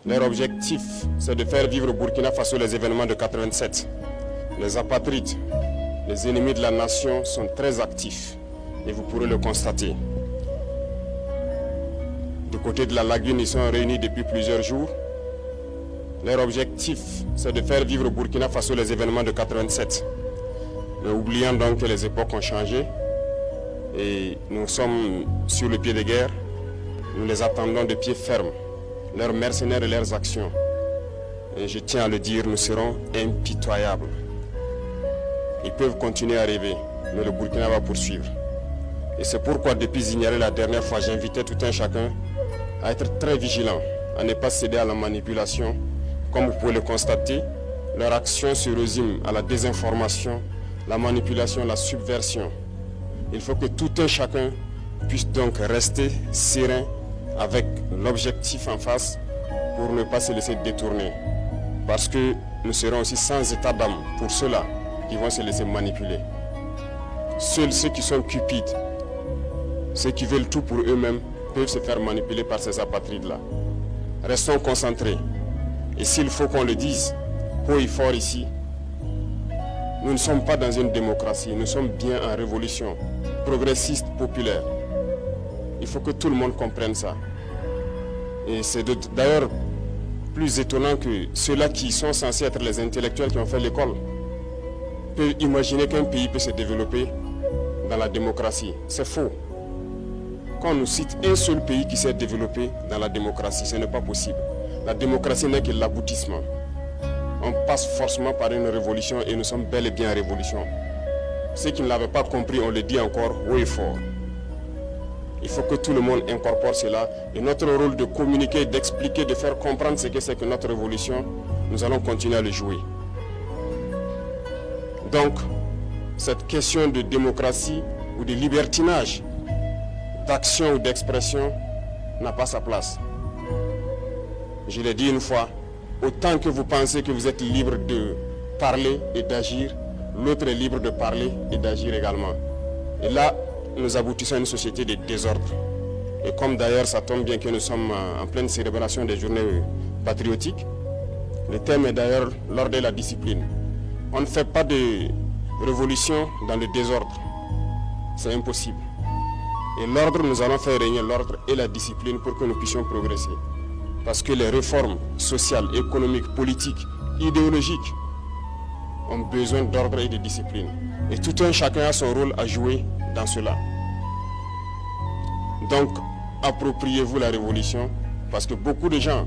Leur objectif, c'est de faire vivre au Burkina Faso les événements de 87. Les apatrides, les ennemis de la nation sont très actifs et vous pourrez le constater. Du côté de la lagune, ils sont réunis depuis plusieurs jours. Leur objectif, c'est de faire vivre au Burkina Faso les événements de 87. Mais oubliant donc que les époques ont changé et nous sommes sur le pied de guerre, nous les attendons de pied ferme, leurs mercenaires et leurs actions. Et je tiens à le dire, nous serons impitoyables. Ils peuvent continuer à rêver, mais le Burkina va poursuivre. Et c'est pourquoi depuis Zignaré la dernière fois, j'invitais tout un chacun à être très vigilant, à ne pas céder à la manipulation. Comme vous pouvez le constater, leur action se résume à la désinformation, la manipulation, la subversion. Il faut que tout un chacun puisse donc rester serein avec l'objectif en face pour ne pas se laisser détourner. Parce que nous serons aussi sans état d'âme pour ceux-là qui vont se laisser manipuler. Seuls ceux qui sont cupides, ceux qui veulent tout pour eux-mêmes, peuvent se faire manipuler par ces apatrides-là. Restons concentrés. Et s'il faut qu'on le dise, haut et fort ici, nous ne sommes pas dans une démocratie, nous sommes bien en révolution, progressiste, populaire. Il faut que tout le monde comprenne ça. Et c'est d'ailleurs plus étonnant que ceux-là qui sont censés être les intellectuels qui ont fait l'école peuvent imaginer qu'un pays peut se développer dans la démocratie. C'est faux. Quand on nous cite un seul pays qui s'est développé dans la démocratie, ce n'est pas possible. La démocratie n'est que l'aboutissement. On passe forcément par une révolution et nous sommes bel et bien en révolution. Ceux qui ne l'avaient pas compris, on le dit encore haut et fort. Il faut que tout le monde incorpore cela. Et notre rôle de communiquer, d'expliquer, de faire comprendre ce que c'est que notre révolution, nous allons continuer à le jouer. Donc, cette question de démocratie ou de libertinage, d'action ou d'expression, n'a pas sa place. Je l'ai dit une fois, autant que vous pensez que vous êtes libre de parler et d'agir, l'autre est libre de parler et d'agir également. Et là, nous aboutissons à une société de désordre. Et comme d'ailleurs ça tombe bien que nous sommes en pleine célébration des journées patriotiques, le thème est d'ailleurs l'ordre et la discipline. On ne fait pas de révolution dans le désordre. C'est impossible. Et l'ordre, nous allons faire régner l'ordre et la discipline pour que nous puissions progresser. Parce que les réformes sociales, économiques, politiques, idéologiques ont besoin d'ordre et de discipline. Et tout un chacun a son rôle à jouer dans cela. Donc, appropriez-vous la révolution, parce que beaucoup de gens